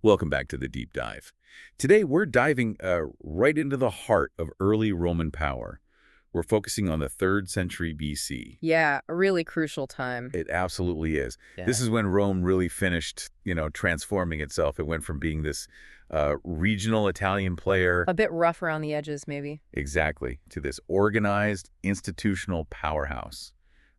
Welcome back to the Deep Dive. Today, we're diving right into the heart of early Roman power. We're focusing on the 3rd century BC. Yeah, a really crucial time. It absolutely is. Yeah. This is when Rome really finished, transforming itself. It went from being this regional Italian player, A bit rough around the edges, maybe. exactly, to this organized, institutional powerhouse,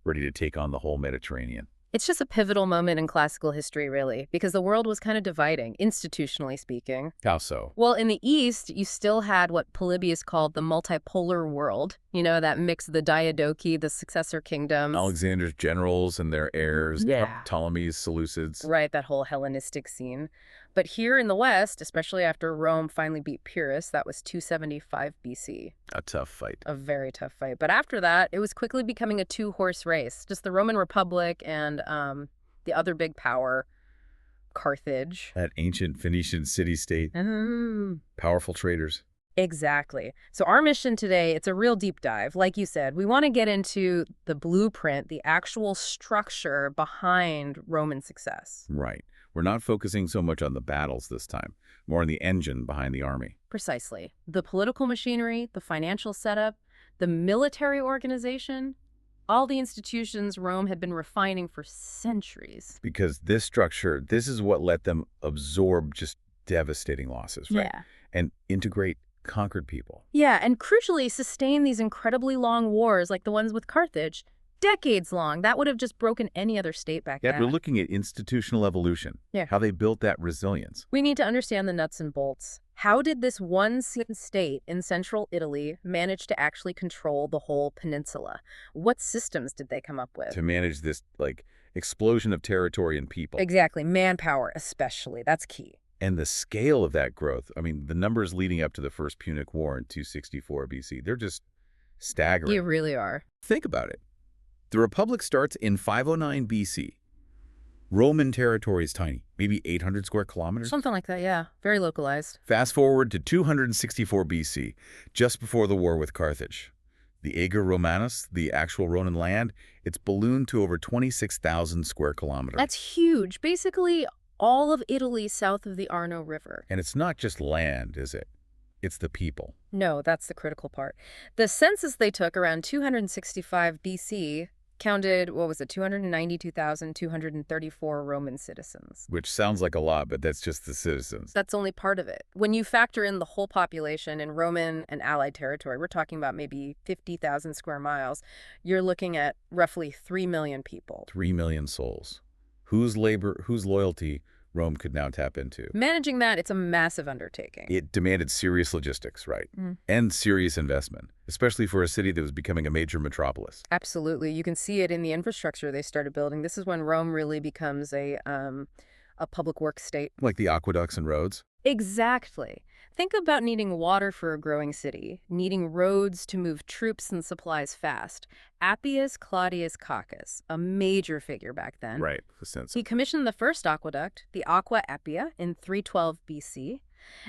ready to take on the whole Mediterranean. It's just a pivotal moment in classical history, really, because the world was kind of dividing, institutionally speaking. How so? Well, in the East, you still had what Polybius called the multipolar world, that mix of the Diadochi, the successor kingdoms. Alexander's generals and their heirs, Yeah. Ptolemy's Seleucids. Right, that whole Hellenistic scene. But here in the West, especially after Rome finally beat Pyrrhus, that was 275 BC. A tough fight. A very tough fight. But after that, it was quickly becoming a two-horse race. Just the Roman Republic and the other big power, Carthage. That ancient Phoenician city-state, powerful traders. Exactly. So our mission today, it's a real deep dive. Like you said, we want to get into the blueprint, the actual structure behind Roman success. Right. We're not focusing so much on the battles this time, more on the engine behind the army. Precisely. The political machinery, the financial setup, the military organization, all the institutions Rome had been refining for centuries. Because this structure, this is what let them absorb just devastating losses, right? Yeah. And integrate conquered people. Yeah, and crucially sustain these incredibly long wars like the ones with Carthage, decades long. That would have just broken any other state back Yet then. we're looking at institutional evolution, Yeah. how they built that resilience. We need to understand the nuts and bolts. How did this one state in central Italy manage to actually control the whole peninsula? What systems did they come up with? To manage this, explosion of territory and people. Exactly. Manpower, especially. That's key. And the scale of that growth, I mean, the numbers leading up to the First Punic War in 264 BC, they're just staggering. You really are. Think about it. The Republic starts in 509 BC. Roman territory is tiny, maybe 800 square kilometers. Something like that, yeah. Very localized. Fast forward to 264 BC, just before the war with Carthage. The Ager Romanus, the actual Roman land, it's ballooned to over 26,000 square kilometers. That's huge. Basically, all of Italy south of the Arno River. And it's not just land, is it? It's the people. No, that's the critical part. The census they took around 265 BC counted, 292,234 Roman citizens. Which sounds like a lot, but that's just the citizens. That's only part of it. When you factor in the whole population in Roman and Allied territory, we're talking about maybe 50,000 square miles, you're looking at roughly 3 million people. 3 million souls. Whose labor, whose loyalty Rome could now tap into. Managing that, it's a massive undertaking. It demanded serious logistics, right? Mm. And serious investment, especially for a city that was becoming a major metropolis. Absolutely. You can see it in the infrastructure they started building. This is when Rome really becomes a public works state. Like the aqueducts and roads. Exactly. Think about needing water for a growing city, needing roads to move troops and supplies fast. Appius Claudius Cacus, a major figure back then. Right, the sense. He commissioned the first aqueduct, the Aqua Appia, in 312 BC,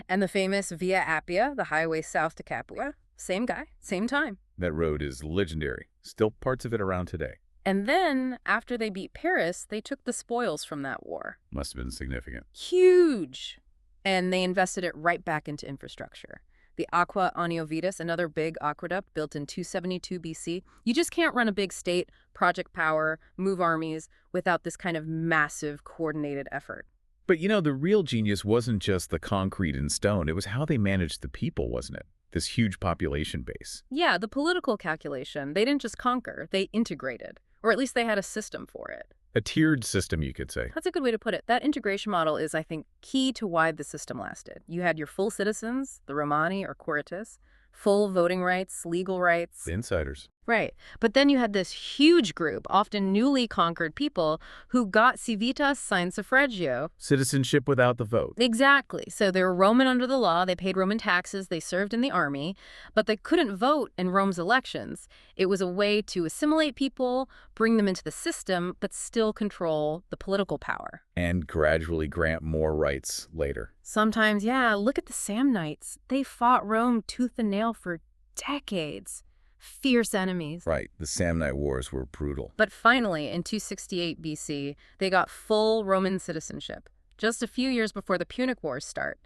and the famous Via Appia, the highway south to Capua. Same guy, same time. That road is legendary. Still parts of it around today. And then, after they beat Paris, they took the spoils from that war. Must have been significant. Huge! And they invested it right back into infrastructure. The Aqua Aniovitas, another big aqueduct built in 272 BC. You just can't run a big state, project power, move armies without this kind of massive coordinated effort. But the real genius wasn't just the concrete and stone. It was how they managed the people, wasn't it? This huge population base. Yeah, the political calculation. They didn't just conquer, they integrated. Or at least they had a system for it. A tiered system, you could say. That's a good way to put it. That integration model is, I think, key to why the system lasted. You had your full citizens, the Romani or Quirites, full voting rights, legal rights. The insiders. Right. But then you had this huge group, often newly conquered people, who got civitas sin suffragio. Citizenship without the vote. Exactly. So they were Roman under the law, they paid Roman taxes, they served in the army, but they couldn't vote in Rome's elections. It was a way to assimilate people, bring them into the system, but still control the political power. And gradually grant more rights later. Sometimes, yeah, look at the Samnites. They fought Rome tooth and nail for decades. Fierce enemies. Right, the Samnite Wars were brutal. But finally, in 268 BC, they got full Roman citizenship. just a few years before the Punic Wars start.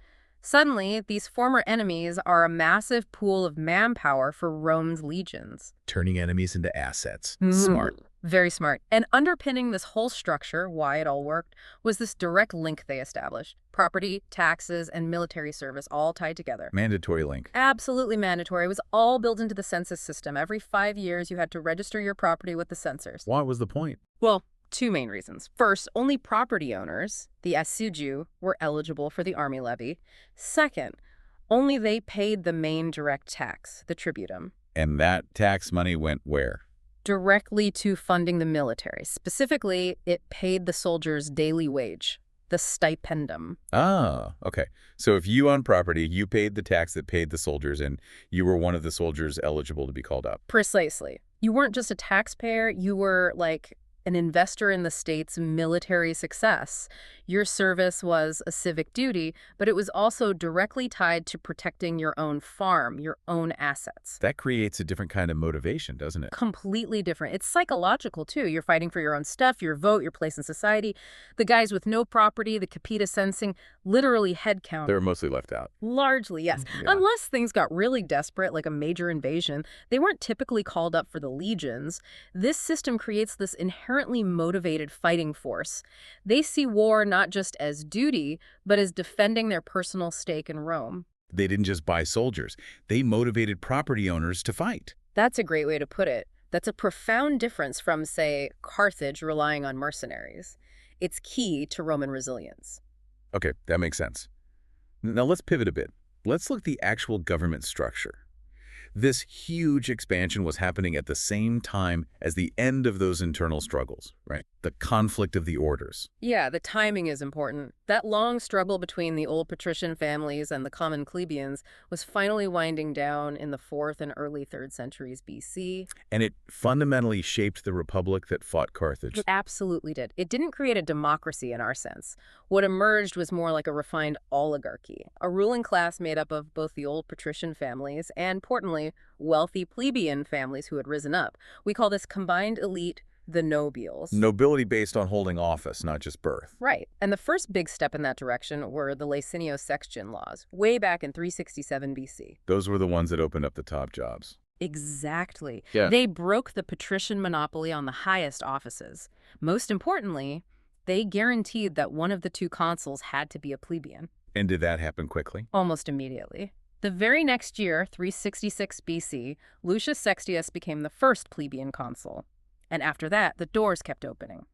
Suddenly, these former enemies are a massive pool of manpower for Rome's legions. Turning enemies into assets. Mm. Smart. Very smart. And underpinning this whole structure, why it all worked, was this direct link they established. Property, taxes, and military service all tied together. Mandatory link. Absolutely mandatory. It was all built into the census system. Every 5 years, you had to register your property with the censors. What was the point? Well, two main reasons. First, only property owners, the assiduo, were eligible for the army levy. Second, only they paid the main direct tax, the tributum. And that tax money went where? Directly to funding the military. Specifically, it paid the soldiers' daily wage, the stipendum. Ah, okay. So if you own property, you paid the tax that paid the soldiers, and you were one of the soldiers eligible to be called up. Precisely. You weren't just a taxpayer, you were like an investor in the state's military success. Your service was a civic duty, but it was also directly tied to protecting your own farm, your own assets. That creates a different kind of motivation, doesn't it? Completely different. It's psychological, too. You're fighting for your own stuff, your vote, your place in society. The guys with no property, the capita sensing, literally head count. They were mostly left out. Largely, yes. Yeah. Unless things got really desperate, like a major invasion, they weren't typically called up for the legions. This system creates this inherently motivated fighting force. They see war not just as duty, but as defending their personal stake in Rome. They didn't just buy soldiers. They motivated property owners to fight. That's a great way to put it. That's a profound difference from, say, Carthage relying on mercenaries. It's key to Roman resilience. Okay, that makes sense. Now let's pivot a bit. Let's look at the actual government structure. This huge expansion was happening at the same time as the end of those internal struggles, right? The conflict of the orders. Yeah, the timing is important. That long struggle between the old patrician families and the common plebeians was finally winding down in the 4th and early 3rd centuries BC. And it fundamentally shaped the republic that fought Carthage. It absolutely did. It didn't create a democracy in our sense. What emerged was more like a refined oligarchy, a ruling class made up of both the old patrician families and, importantly, wealthy plebeian families who had risen up. We call this combined elite the nobiles. Nobility based on holding office, not just birth. Right. And the first big step in that direction were the Licinius-Sextian laws, way back in 367 BC. Those were the ones that opened up the top jobs. Exactly. Yeah. They broke the patrician monopoly on the highest offices. Most importantly, they guaranteed that one of the two consuls had to be a plebeian. And did that happen quickly? Almost immediately. The very next year, 366 BC, Lucius Sextius became the first plebeian consul. And after that, the doors kept opening.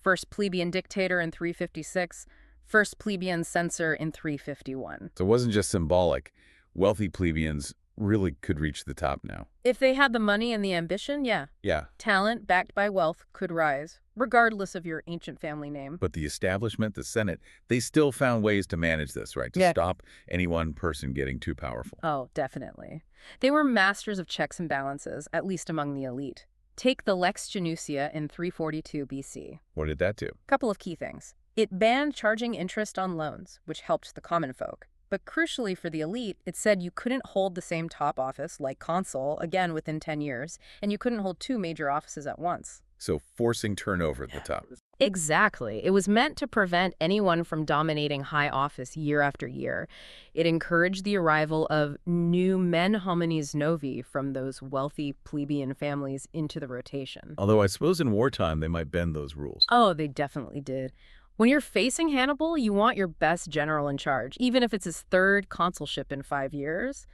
First plebeian dictator in 356, first plebeian censor in 351. So it wasn't just symbolic. Wealthy plebeians really could reach the top now. If they had the money and the ambition, yeah. Yeah. Talent backed by wealth could rise, regardless of your ancient family name. But the establishment, the Senate, they still found ways to manage this, right? To stop any one person getting too powerful. Oh, definitely. They were masters of checks and balances, at least among the elite. Take the Lex Genucia in 342 BC. What did that do? Couple of key things. It banned charging interest on loans, which helped the common folk. But crucially for the elite, it said you couldn't hold the same top office, like consul, again within 10 years, and you couldn't hold two major offices at once. So forcing turnover at the top. Exactly. It was meant to prevent anyone from dominating high office year after year. It encouraged the arrival of new men homines novi from those wealthy plebeian families into the rotation. Although I suppose in wartime they might bend those rules. Oh, they definitely did. When you're facing Hannibal, you want your best general in charge, even if it's his third consulship in 5 years.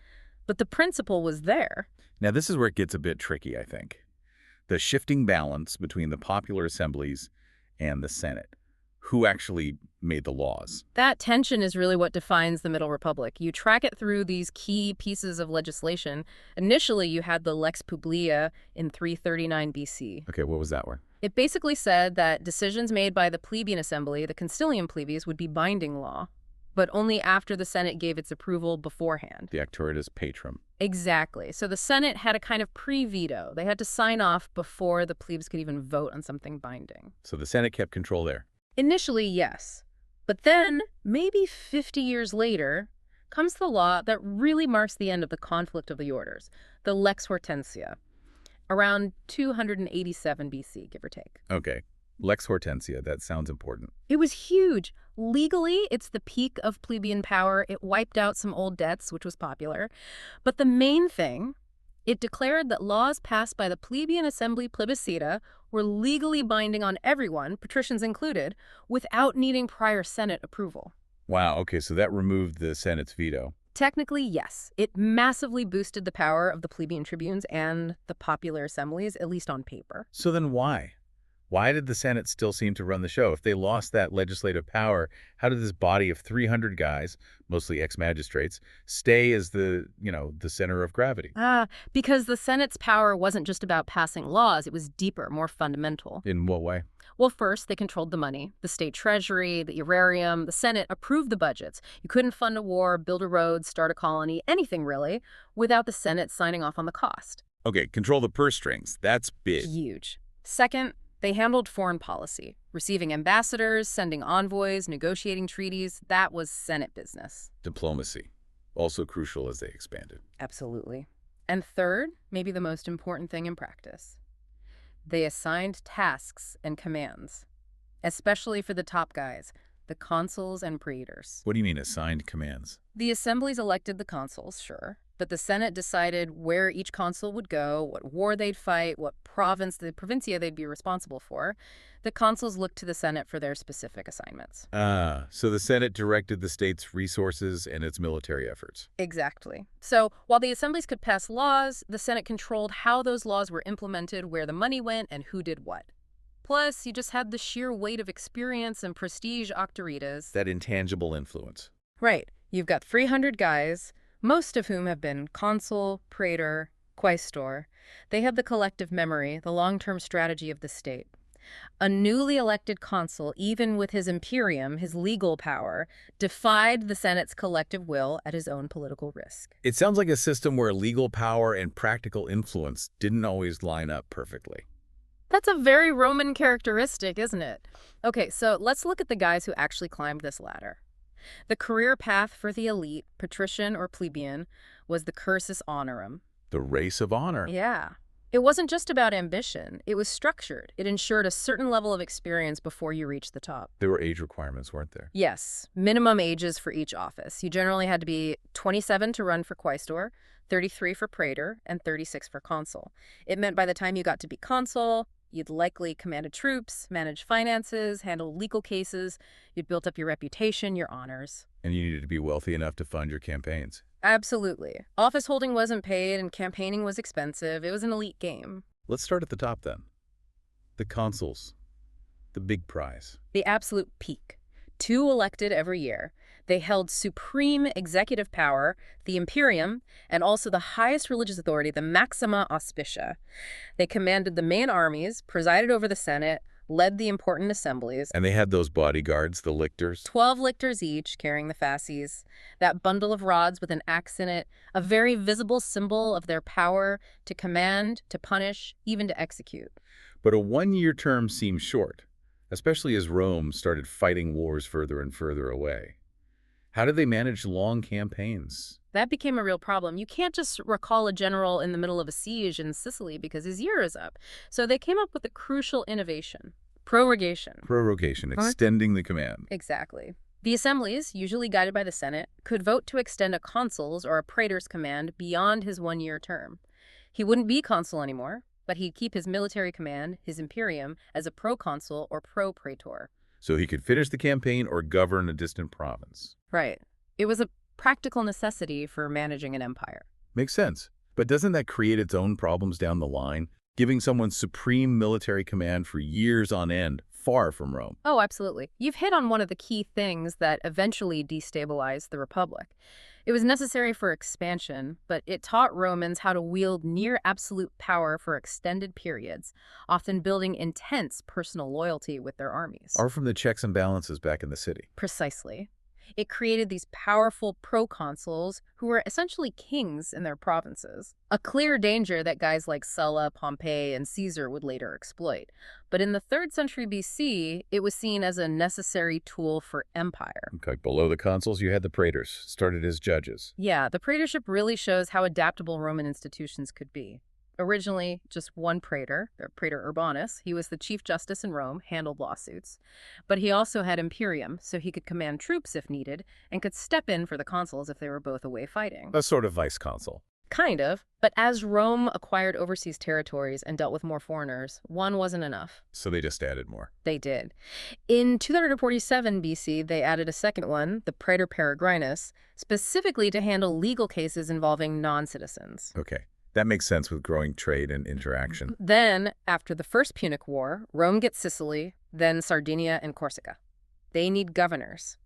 But the principle was there. Now this is where it gets a bit tricky, I think. The shifting balance between the popular assemblies and the Senate. Who actually made the laws? That tension is really what defines the Middle Republic. You track it through these key pieces of legislation. Initially, you had the Lex Publia in 339 BC. Okay, what was that one? It basically said that decisions made by the plebeian assembly, the concilium plebes, would be binding law, but only after the Senate gave its approval beforehand. The Actuaritas Patrum. Exactly. So the Senate had a kind of pre-veto. They had to sign off before the plebes could even vote on something binding. So the Senate kept control there. Initially, yes. But then, maybe 50 years later, comes the law that really marks the end of the conflict of the orders, the Lex Hortensia, around 287 BC, give or take. Okay. Lex Hortensia, that sounds important. It was huge. Legally, it's the peak of plebeian power. It wiped out some old debts, which was popular. But the main thing, it declared that laws passed by the plebeian assembly plebiscita were legally binding on everyone, patricians included, without needing prior Senate approval. Wow, okay, so that removed the Senate's veto. Technically, yes. It massively boosted the power of the plebeian tribunes and the popular assemblies, at least on paper. So then why? Why did the Senate still seem to run the show? If they lost that legislative power, how did this body of 300 guys, mostly ex-magistrates, stay as the center of gravity? Because the Senate's power wasn't just about passing laws, it was deeper, more fundamental. In what way? Well, first, they controlled the money, the state treasury, the aerarium. The Senate approved the budgets. You couldn't fund a war, build a road, start a colony, anything really, without the Senate signing off on the cost. Okay, control the purse strings. That's big. Huge. Second, they handled foreign policy, receiving ambassadors, sending envoys, negotiating treaties. That was Senate business. Diplomacy, also crucial as they expanded. Absolutely. And third, maybe the most important thing in practice, they assigned tasks and commands, especially for the top guys, the consuls and praetors. What do you mean assigned commands? The assemblies elected the consuls, sure, but the Senate decided where each consul would go, what war they'd fight, what province, the provincia they'd be responsible for. The consuls looked to the Senate for their specific assignments. So the Senate directed the state's resources and its military efforts. Exactly. So while the assemblies could pass laws, the Senate controlled how those laws were implemented, where the money went, and who did what. Plus, you just had the sheer weight of experience and prestige octoritas. That intangible influence. Right. You've got 300 guys, most of whom have been consul, praetor, quaestor. They have the collective memory, the long-term strategy of the state. A newly elected consul, even with his imperium, his legal power, defied the Senate's collective will at his own political risk. It sounds like a system where legal power and practical influence didn't always line up perfectly. That's a very Roman characteristic, isn't it? Okay, so let's look at the guys who actually climbed this ladder. The career path for the elite, patrician or plebeian, was the cursus honorum. The race of honor. Yeah. It wasn't just about ambition. It was structured. It ensured a certain level of experience before you reached the top. There were age requirements, weren't there? Yes. Minimum ages for each office. You generally had to be 27 to run for quaestor, 33 for praetor, and 36 for consul. It meant by the time you got to be consul, you'd likely commanded troops, managed finances, handled legal cases. You'd built up your reputation, your honors. And you needed to be wealthy enough to fund your campaigns. Absolutely. Office holding wasn't paid and campaigning was expensive. It was an elite game. Let's start at the top then. The consuls. The big prize. The absolute peak. 2 elected every year. They held supreme executive power, the imperium, and also the highest religious authority, the maxima auspicia. They commanded the main armies, presided over the Senate, led the important assemblies. And they had those bodyguards, the lictors. 12 lictors each, carrying the fasces. That bundle of rods with an axe in it, a very visible symbol of their power to command, to punish, even to execute. But a one-year term seems short, especially as Rome started fighting wars further and further away. How did they manage long campaigns? That became a real problem. You can't just recall a general in the middle of a siege in Sicily because his year is up. So they came up with a crucial innovation: prorogation. Prorogation, extending the command. Exactly. The assemblies, usually guided by the Senate, could vote to extend a consul's or a praetor's command beyond his one-year term. He wouldn't be consul anymore, but he'd keep his military command, his imperium, as a proconsul or pro-praetor. So he could finish the campaign or govern a distant province. Right. It was a practical necessity for managing an empire. Makes sense. But doesn't that create its own problems down the line? Giving someone supreme military command for years on end, far from Rome. Oh, absolutely. You've hit on one of the key things that eventually destabilized the Republic. It was necessary for expansion, but it taught Romans how to wield near absolute power for extended periods, often building intense personal loyalty with their armies. Or from the checks and balances back in the city. Precisely. It created these powerful proconsuls who were essentially kings in their provinces. A clear danger that guys like Sulla, Pompey, and Caesar would later exploit. But in the 3rd century BC, it was seen as a necessary tool for empire. Okay, below the consuls, you had the praetors, started as judges. Yeah, the praetorship really shows how adaptable Roman institutions could be. Originally, just one praetor, the praetor Urbanus, he was the chief justice in Rome, handled lawsuits. But he also had imperium, so he could command troops if needed, and could step in for the consuls if they were both away fighting. A sort of vice consul. Kind of, but as Rome acquired overseas territories and dealt with more foreigners, one wasn't enough. So they just added more. They did. In 247 BC, they added a second one, the praetor peregrinus, specifically to handle legal cases involving non-citizens. Okay. That makes sense with growing trade and interaction. Then, after the First Punic War, Rome gets Sicily, then Sardinia and Corsica. They need governors.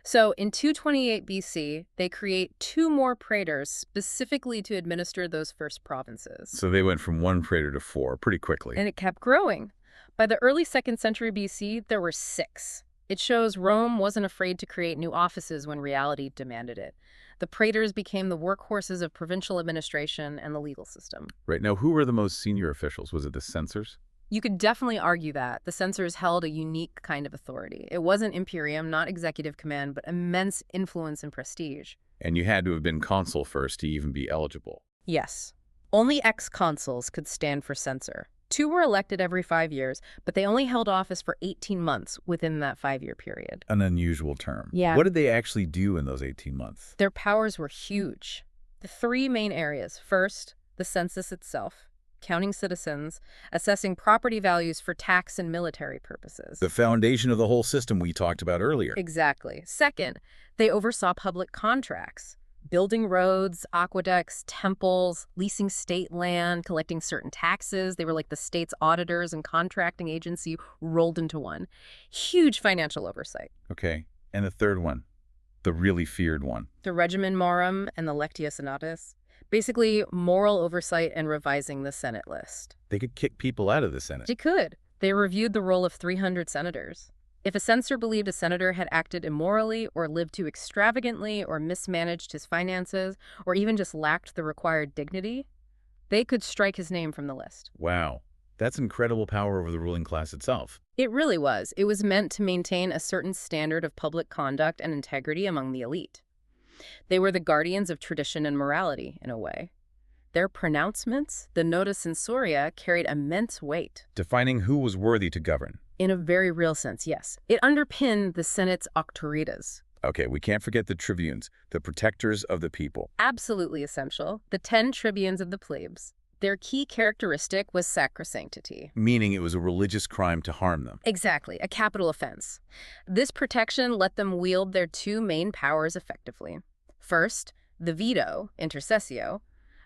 So in 228 BC, they create 2 more praetors specifically to administer those first provinces. So they went from 1 praetor to 4 pretty quickly. And it kept growing. By the early 2nd century BC, there were 6. It shows Rome wasn't afraid to create new offices when reality demanded it. The praetors became the workhorses of provincial administration and the legal system. Right. Now, who were the most senior officials? Was it the censors? You could definitely argue that. The censors held a unique kind of authority. It wasn't imperium, not executive command, but immense influence and prestige. And you had to have been consul first to even be eligible. Yes. Only ex-consuls could stand for censor. 2 were elected every 5 years, but they only held office for 18 months within that 5-year period. An unusual term. Yeah. What did they actually do in those 18 months? Their powers were huge. The 3 main areas. First, the census itself, counting citizens, assessing property values for tax and military purposes. The foundation of the whole system we talked about earlier. Exactly. Second, they oversaw public contracts, building roads, aqueducts, temples, leasing state land, collecting certain taxes. They were like the state's auditors and contracting agency rolled into one. Huge financial oversight. Okay. And the third one, the really feared one. The Regimen Morum and the Lectia Senatus. Basically, moral oversight and revising the Senate list. They could kick people out of the Senate. They could. They reviewed the role of 300 senators. If a censor believed a senator had acted immorally or lived too extravagantly or mismanaged his finances or even just lacked the required dignity, they could strike his name from the list. Wow. That's incredible power over the ruling class itself. It really was. It was meant to maintain a certain standard of public conduct and integrity among the elite. They were the guardians of tradition and morality, in a way. Their pronouncements, the nota censoria, carried immense weight. Defining who was worthy to govern. In a very real sense, yes. It underpinned the Senate's auctoritas. Okay, we can't forget the tribunes, the protectors of the people. Absolutely essential. The 10 tribunes of the plebes. Their key characteristic was sacrosanctity. Meaning it was a religious crime to harm them. Exactly, a capital offense. This protection let them wield their 2 main powers effectively. First, the veto, intercessio.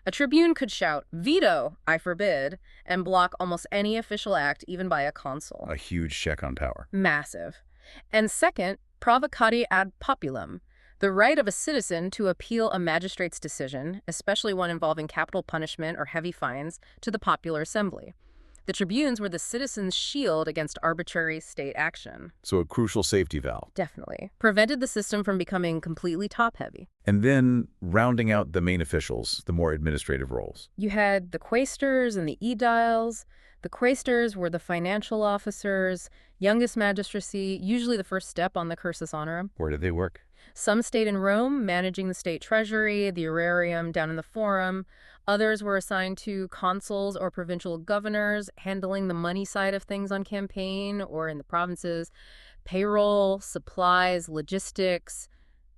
A tribune could shout, "Veto, I forbid," and block almost any official act, even by a consul. A huge check on power. Massive. And second, provocati ad populum, the right of a citizen to appeal a magistrate's decision, especially one involving capital punishment or heavy fines, to the popular assembly. The tribunes were the citizens' shield against arbitrary state action. So a crucial safety valve. Definitely. Prevented the system from becoming completely top-heavy. And then rounding out the main officials, the more administrative roles. You had the quaestors and the aediles. The quaestors were the financial officers, youngest magistracy, usually the first step on the cursus honorum. Where did they work? Some stayed in Rome, managing the state treasury, the aerarium down in the forum. Others were assigned to consuls or provincial governors, handling the money side of things on campaign or in the provinces, payroll, supplies, logistics,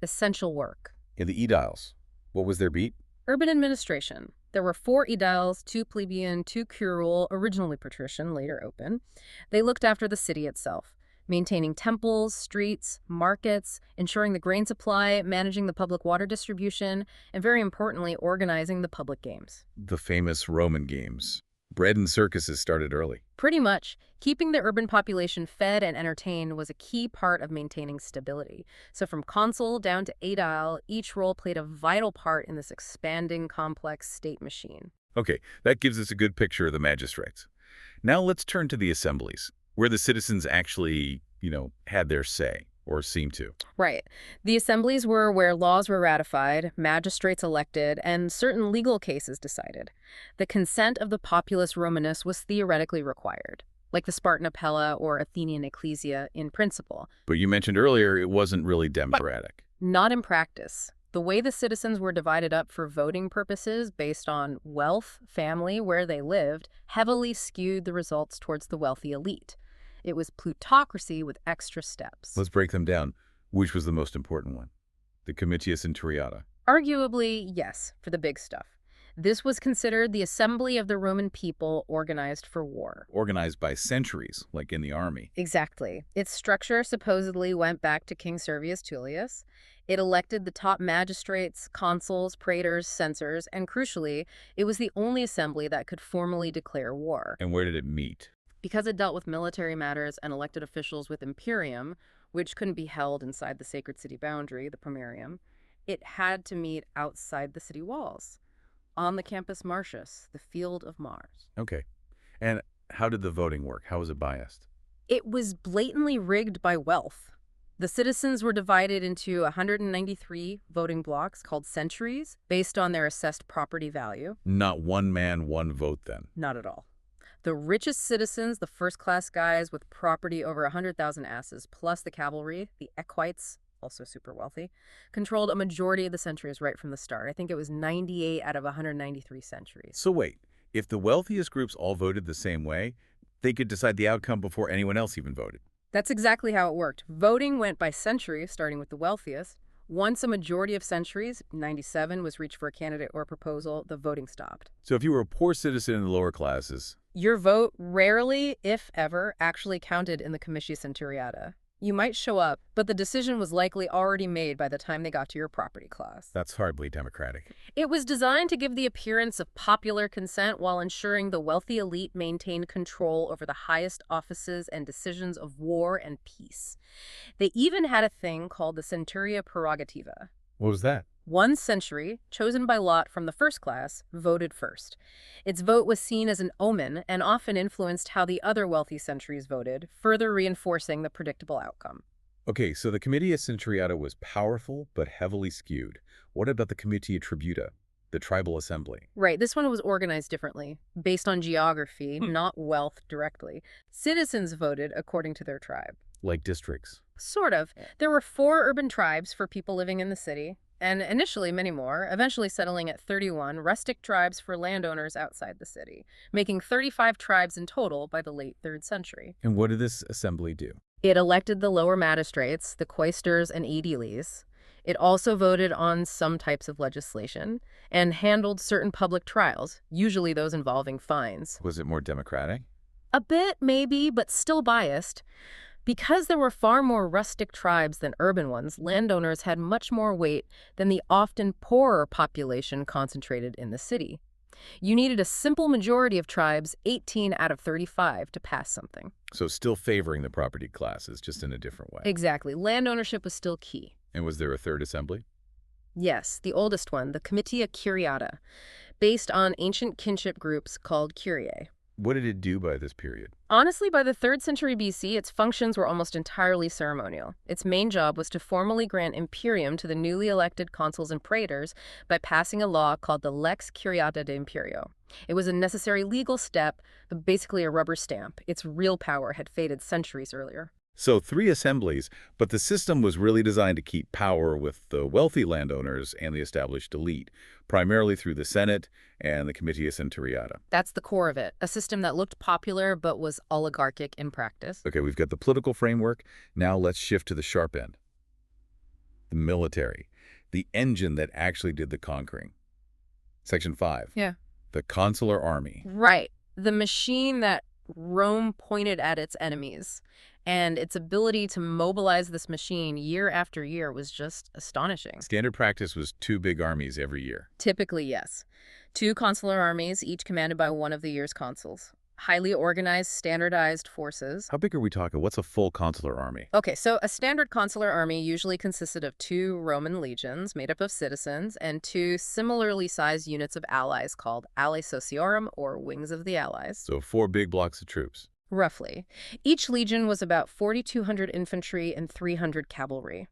essential work. In the aediles, what was their beat? Urban administration. There were 4 aediles, 2 plebeian, 2 curule, originally patrician, later open. They looked after the city itself, maintaining temples, streets, markets, ensuring the grain supply, managing the public water distribution, and very importantly, organizing the public games. The famous Roman games. Bread and circuses started early. Pretty much, keeping the urban population fed and entertained was a key part of maintaining stability. So from consul down to aedile, each role played a vital part in this expanding, complex state machine. Okay, that gives us a good picture of the magistrates. Now let's turn to the assemblies, where the citizens actually, had their say, or seemed to. Right. The assemblies were where laws were ratified, magistrates elected, and certain legal cases decided. The consent of the populace Romanus was theoretically required, like the Spartan appella or Athenian ecclesia in principle. But you mentioned earlier it wasn't really democratic. Not in practice. The way the citizens were divided up for voting purposes based on wealth, family, where they lived, heavily skewed the results towards the wealthy elite. It was plutocracy with extra steps. Let's break them down. Which was the most important one? The Comitia Centuriata. Arguably, yes, for the big stuff. This was considered the assembly of the Roman people organized for war. Organized by centuries, like in the army. Exactly. Its structure supposedly went back to King Servius Tullius. It elected the top magistrates, consuls, praetors, censors, and crucially, it was the only assembly that could formally declare war. And where did it meet? Because it dealt with military matters and elected officials with imperium, which couldn't be held inside the sacred city boundary, the primarium, it had to meet outside the city walls, on the Campus Martius, the field of Mars. Okay. And how did the voting work? How was it biased? It was blatantly rigged by wealth. The citizens were divided into 193 voting blocks called centuries based on their assessed property value. Not one man, one vote then. Not at all. The richest citizens, the first-class guys with property over 100,000 asses, plus the cavalry, the equites, also super wealthy, controlled a majority of the centuries right from the start. I think it was 98 out of 193 centuries. So wait, if the wealthiest groups all voted the same way, they could decide the outcome before anyone else even voted. That's exactly how it worked. Voting went by century, starting with the wealthiest. Once a majority of centuries, 97, was reached for a candidate or a proposal, the voting stopped. So if you were a poor citizen in the lower classes, Your vote rarely, if ever, actually counted in the Comitia Centuriata. You might show up, but the decision was likely already made by the time they got to your property class. that's hardly democratic. It was designed to give the appearance of popular consent while ensuring the wealthy elite maintained control over the highest offices and decisions of war and peace. They even had a thing called the Centuria Prerogativa. What was that? One century, chosen by lot from the first class, voted first. Its vote was seen as an omen and often influenced how the other wealthy centuries voted, further reinforcing the predictable outcome. Okay, so the Comitia Centuriata was powerful but heavily skewed. What about the Comitia Tributa, the tribal assembly? Right, this one was organized differently, based on geography, not wealth directly. Citizens voted according to their tribe. Like districts. Sort of. There were 4 urban tribes for people living in the city, and initially many more, eventually settling at 31 rustic tribes for landowners outside the city, making 35 tribes in total by the late 3rd century. And what did this assembly do? It elected the lower magistrates, the quaestors and aediles. It also voted on some types of legislation and handled certain public trials, usually those involving fines. Was it more democratic? A bit, maybe, but still biased. Because there were far more rustic tribes than urban ones, landowners had much more weight than the often poorer population concentrated in the city. You needed a simple majority of tribes, 18 out of 35, to pass something. So still favoring the property classes, just in a different way. Exactly. Land ownership was still key. And was there a third assembly? Yes, the oldest one, the Comitia Curiata, based on ancient kinship groups called curiae. What did it do by this period? Honestly, by the 3rd century BC, its functions were almost entirely ceremonial. Its main job was to formally grant imperium to the newly elected consuls and praetors by passing a law called the Lex Curiata de Imperio. It was a necessary legal step, but basically a rubber stamp. Its real power had faded centuries earlier. So 3 assemblies, but the system was really designed to keep power with the wealthy landowners and the established elite, primarily through the Senate and the Comitia Centuriata. That's the core of it, a system that looked popular but was oligarchic in practice. Okay, we've got the political framework. Now let's shift to the sharp end. The military, the engine that actually did the conquering. Section 5. Yeah. The consular army. Right. The machine that Rome pointed at its enemies. And its ability to mobilize this machine year after year was just astonishing. Standard practice was 2 big armies every year. Typically, yes. 2 consular armies, each commanded by one of the year's consuls. Highly organized, standardized forces. How big are we talking? What's a full consular army? Okay, so a standard consular army usually consisted of 2 Roman legions made up of citizens and 2 similarly sized units of allies called Alae Sociorum, or Wings of the Allies. So 4 big blocks of troops. Roughly. Each legion was about 4,200 infantry and 300 cavalry.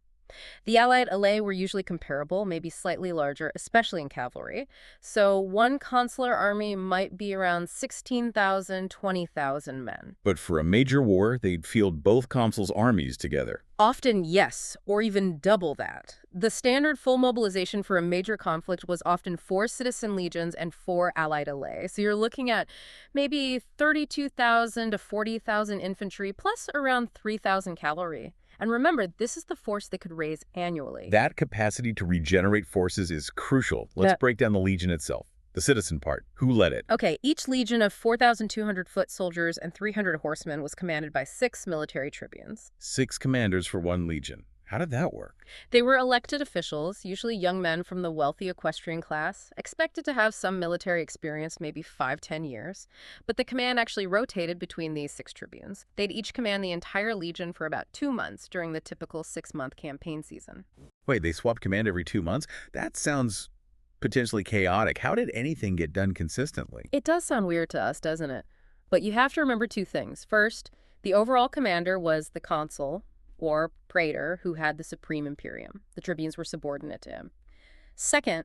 The allied alae were usually comparable, maybe slightly larger, especially in cavalry. So one consular army might be around 16,000, 20,000 men. But for a major war, they'd field both consuls' armies together. Often, yes, or even double that. The standard full mobilization for a major conflict was often 4 citizen legions and 4 allied alay. So you're looking at maybe 32,000 to 40,000 infantry, plus around 3,000 cavalry. And remember, this is the force they could raise annually. That capacity to regenerate forces is crucial. Let's break down the legion itself. The citizen part. Who led it? Okay, each legion of 4,200 foot soldiers and 300 horsemen was commanded by 6 military tribunes. 6 commanders for 1 legion. How did that work? They were elected officials, usually young men from the wealthy equestrian class, expected to have some military experience, maybe 5–10 years. But the command actually rotated between these 6 tribunes. They'd each command the entire legion for about 2 months during the typical 6-month campaign season. Wait, they swapped command every 2 months? That sounds potentially chaotic. How did anything get done consistently? It does sound weird to us, doesn't it? But you have to remember 2 things. First, the overall commander was the consul, or praetor, who had the supreme imperium. The tribunes were subordinate to him. Second,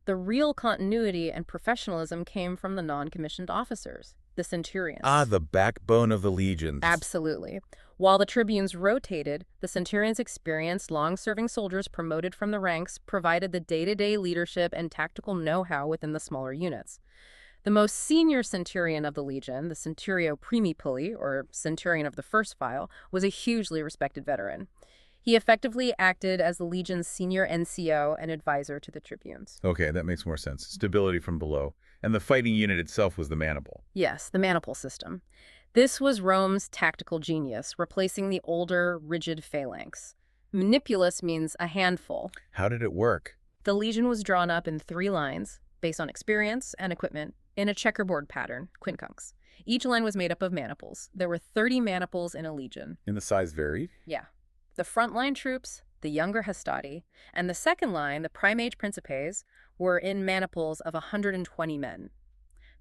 the real continuity and professionalism came from the non-commissioned officers, the centurions. Ah, the backbone of the legions. Absolutely. While the tribunes rotated, the centurions' experienced, long-serving soldiers promoted from the ranks provided the day-to-day leadership and tactical know-how within the smaller units. The most senior centurion of the legion, the centurio primipuli, or centurion of the first file, was a hugely respected veteran. He effectively acted as the legion's senior NCO and advisor to the tribunes. Okay, that makes more sense. Stability from below. And the fighting unit itself was the maniple. Yes, the maniple system. This was Rome's tactical genius, replacing the older, rigid phalanx. Manipulus means a handful. How did it work? The legion was drawn up in 3 lines, based on experience and equipment, in a checkerboard pattern, quincunx. Each line was made up of maniples. There were 30 maniples in a legion. And the size varied? Yeah. The frontline troops, the younger hastati, and the second line, the primate principes, were in maniples of 120 men.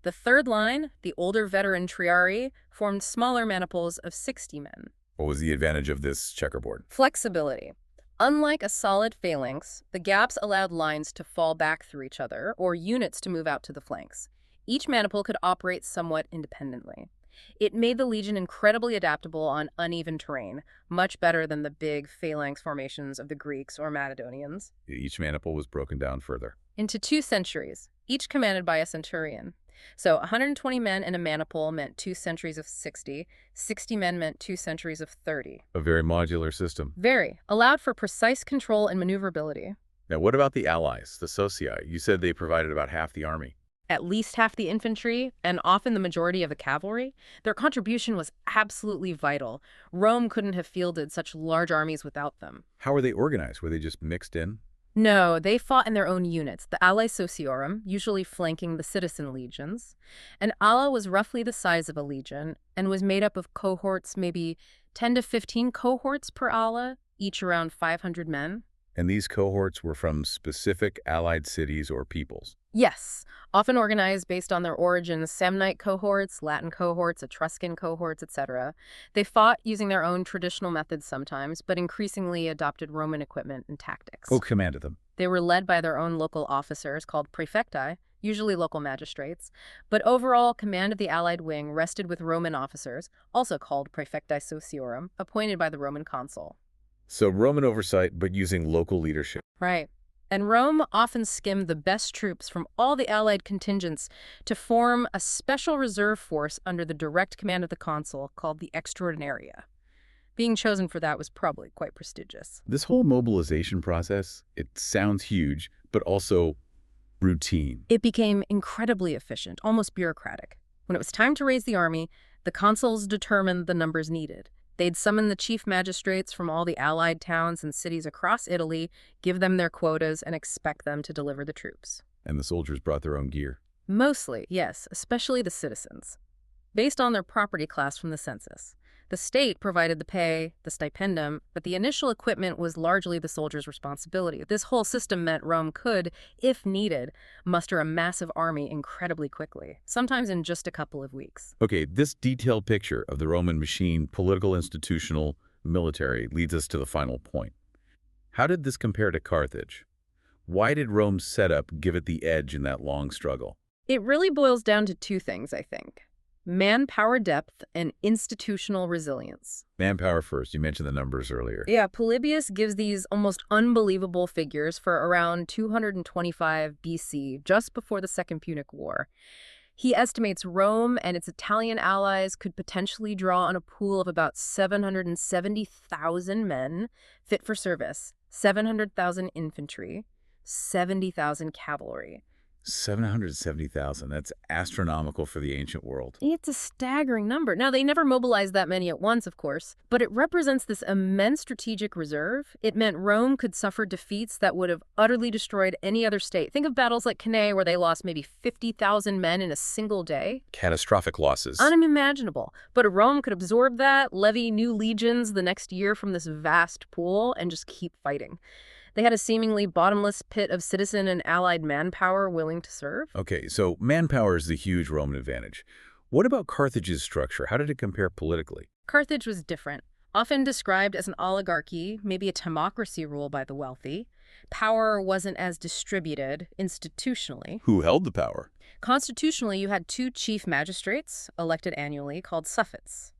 The third line, the older veteran triarii, formed smaller maniples of 60 men. What was the advantage of this checkerboard? Flexibility. Unlike a solid phalanx, the gaps allowed lines to fall back through each other or units to move out to the flanks. Each maniple could operate somewhat independently. It made the legion incredibly adaptable on uneven terrain, much better than the big phalanx formations of the Greeks or Macedonians. Each maniple was broken down further. Into 2 centuries, each commanded by a centurion. So 120 men in a maniple meant 2 centuries of 60. 60 men meant 2 centuries of 30. A very modular system. Very. Allowed for precise control and maneuverability. Now, what about the allies, the socii? You said they provided about half the army. At least half the infantry, and often the majority of the cavalry. Their contribution was absolutely vital. Rome couldn't have fielded such large armies without them. How were they organized? Were they just mixed in? No, they fought in their own units, the Alae Sociorum, usually flanking the citizen legions. An ala was roughly the size of a legion and was made up of cohorts, maybe 10 to 15 cohorts per ala, each around 500 men. And these cohorts were from specific allied cities or peoples. Yes, often organized based on their origins, Samnite cohorts, Latin cohorts, Etruscan cohorts, etc. They fought using their own traditional methods sometimes, but increasingly adopted Roman equipment and tactics. Who commanded them? They were led by their own local officers called praefecti, usually local magistrates, but overall command of the allied wing rested with Roman officers, also called praefecti sociorum, appointed by the Roman consul. So Roman oversight, but using local leadership. Right. And Rome often skimmed the best troops from all the allied contingents to form a special reserve force under the direct command of the consul called the Extraordinaria. Being chosen for that was probably quite prestigious. This whole mobilization process, it sounds huge, but also routine. It became incredibly efficient, almost bureaucratic. When it was time to raise the army, the consuls determined the numbers needed. They'd summon the chief magistrates from all the allied towns and cities across Italy, give them their quotas, and expect them to deliver the troops. And the soldiers brought their own gear. Mostly, yes, especially the citizens. Based on their property class from the census. The state provided the pay, the stipendum, but the initial equipment was largely the soldiers' responsibility. This whole system meant Rome could, if needed, muster a massive army incredibly quickly, sometimes in just a couple of weeks. Okay, this detailed picture of the Roman machine, political, institutional, military, leads us to the final point. How did this compare to Carthage? Why did Rome's setup give it the edge in that long struggle? It really boils down to 2 things, I think. manpower depth and institutional resilience. Manpower first. You mentioned the numbers earlier. Yeah, Polybius gives these almost unbelievable figures for around 225 BC, just before the Second Punic War. He estimates Rome and its Italian allies could potentially draw on a pool of about 770,000 men fit for service, 700,000 infantry, 70,000 cavalry. 770,000. That's astronomical for the ancient world. It's a staggering number. Now, they never mobilized that many at once, of course, but it represents this immense strategic reserve. It meant Rome could suffer defeats that would have utterly destroyed any other state. Think of battles like Cannae, where they lost maybe 50,000 men in a single day. Catastrophic losses. Unimaginable. But Rome could absorb that, levy new legions the next year from this vast pool, and just keep fighting. They had a seemingly bottomless pit of citizen and allied manpower willing to serve. Okay, so manpower is the huge Roman advantage. What about Carthage's structure? How did it compare politically? Carthage was different, often described as an oligarchy, maybe a timocracy ruled by the wealthy. Power wasn't as distributed institutionally. Who held the power? Constitutionally, you had two chief magistrates, elected annually, called suffets.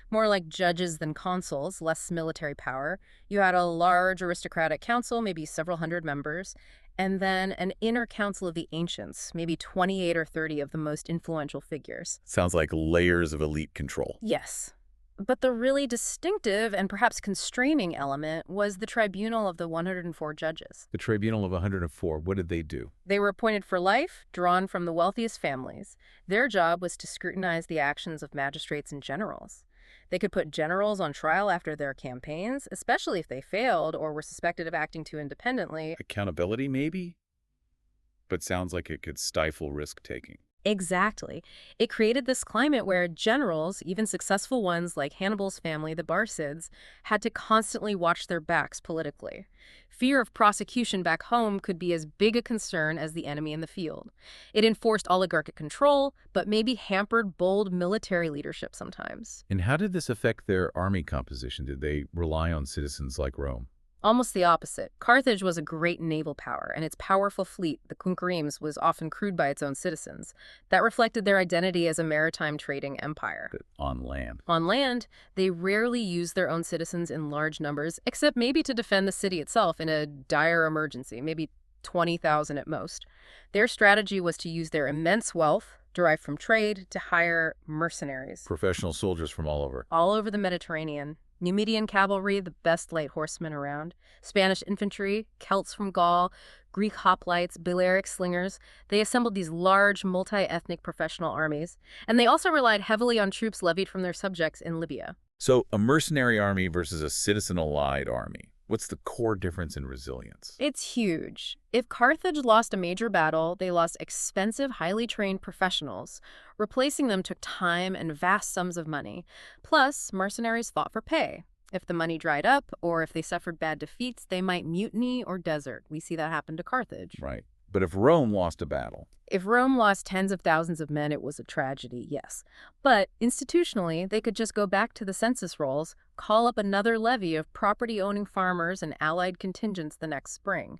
More like judges than consuls, less military power. You had a large aristocratic council, maybe several hundred members, and then an inner council of the ancients, maybe 28 or 30 of the most influential figures. Sounds like layers of elite control. Yes. But the really distinctive and perhaps constraining element was the tribunal of the 104 judges. The tribunal of 104, what did they do? They were appointed for life, drawn from the wealthiest families. Their job was to scrutinize the actions of magistrates and generals. They could put generals on trial after their campaigns, especially if they failed or were suspected of acting too independently. Accountability, maybe? But sounds like it could stifle risk-taking. Exactly. It created this climate where generals, even successful ones like Hannibal's family, the Barcids, had to constantly watch their backs politically. Fear of prosecution back home could be as big a concern as the enemy in the field. It enforced oligarchic control, but maybe hampered bold military leadership sometimes. And how did this affect their army composition? Did they rely on citizens like Rome? Almost the opposite. Carthage was a great naval power, and its powerful fleet, the Conquerimes, was often crewed by its own citizens. That reflected their identity as a maritime trading empire. But on land. On land, they rarely used their own citizens in large numbers, except maybe to defend the city itself in a dire emergency, maybe 20,000 at most. Their strategy was to use their immense wealth, derived from trade, to hire mercenaries. Professional soldiers from all over. All over the Mediterranean. Numidian cavalry, the best light horsemen around. Spanish infantry, Celts from Gaul, Greek hoplites, Balearic slingers. They assembled these large, multi-ethnic professional armies. And they also relied heavily on troops levied from their subjects in Libya. So a mercenary army versus a citizen-allied army. What's the core difference in resilience? It's huge. If Carthage lost a major battle, they lost expensive, highly trained professionals. Replacing them took time and vast sums of money. Plus, mercenaries fought for pay. If the money dried up, or if they suffered bad defeats, they might mutiny or desert. We see that happen to Carthage. Right. But if Rome lost a battle? If Rome lost tens of thousands of men, it was a tragedy, yes. But institutionally, they could just go back to the census rolls, call up another levy of property-owning farmers and allied contingents the next spring.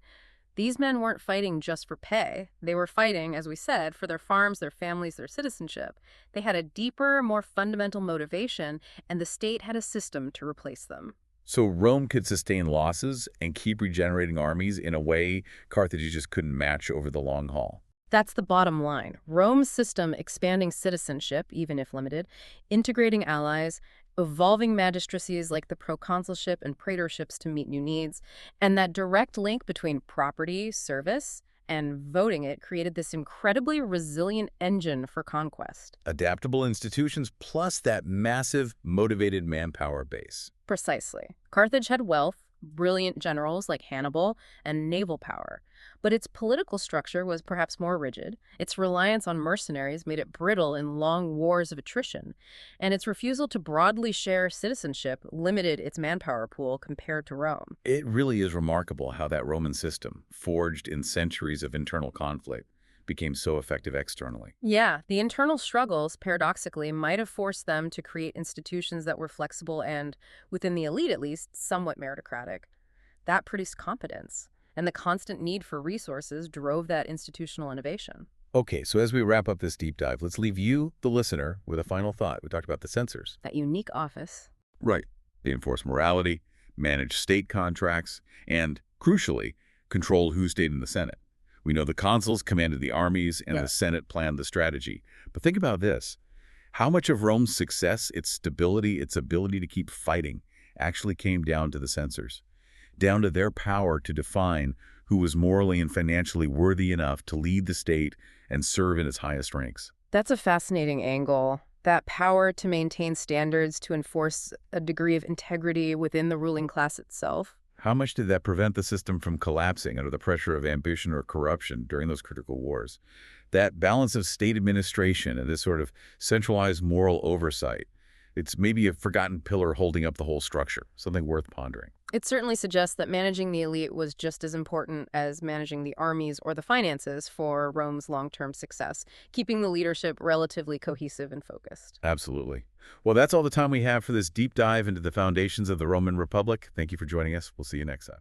These men weren't fighting just for pay. They were fighting, as we said, for their farms, their families, their citizenship. They had a deeper, more fundamental motivation, and the state had a system to replace them. So Rome could sustain losses and keep regenerating armies in a way Carthage just couldn't match over the long haul. That's the bottom line. Rome's system expanding citizenship, even if limited, integrating allies, evolving magistracies like the proconsulship and praetorships to meet new needs, and that direct link between property, service, and voting it created this incredibly resilient engine for conquest. Adaptable institutions plus that massive, motivated manpower base. Precisely. Carthage had wealth, brilliant generals like Hannibal, and naval power. But its political structure was perhaps more rigid. Its reliance on mercenaries made it brittle in long wars of attrition. And its refusal to broadly share citizenship limited its manpower pool compared to Rome. It really is remarkable how that Roman system, forged in centuries of internal conflict, became so effective externally. Yeah, the internal struggles, paradoxically, might have forced them to create institutions that were flexible and, within the elite at least, somewhat meritocratic. That produced competence, and the constant need for resources drove that institutional innovation. Okay, so as we wrap up this deep dive, let's leave you, the listener, with a final thought. We talked about the censors. That unique office. Right. They enforce morality, manage state contracts, and, crucially, control who stayed in the Senate. We know the consuls commanded the armies and the Yes. Senate planned the strategy. But think about this. How much of Rome's success, its stability, its ability to keep fighting, actually came down to the censors? Down to their power to define who was morally and financially worthy enough to lead the state and serve in its highest ranks. That's a fascinating angle. That power to maintain standards to enforce a degree of integrity within the ruling class itself. How much did that prevent the system from collapsing under the pressure of ambition or corruption during those critical wars? That balance of state administration and this sort of centralized moral oversight, it's maybe a forgotten pillar holding up the whole structure, something worth pondering. It certainly suggests that managing the elite was just as important as managing the armies or the finances for Rome's long-term success, keeping the leadership relatively cohesive and focused. Absolutely. Well, that's all the time we have for this deep dive into the foundations of the Roman Republic. Thank you for joining us. We'll see you next time.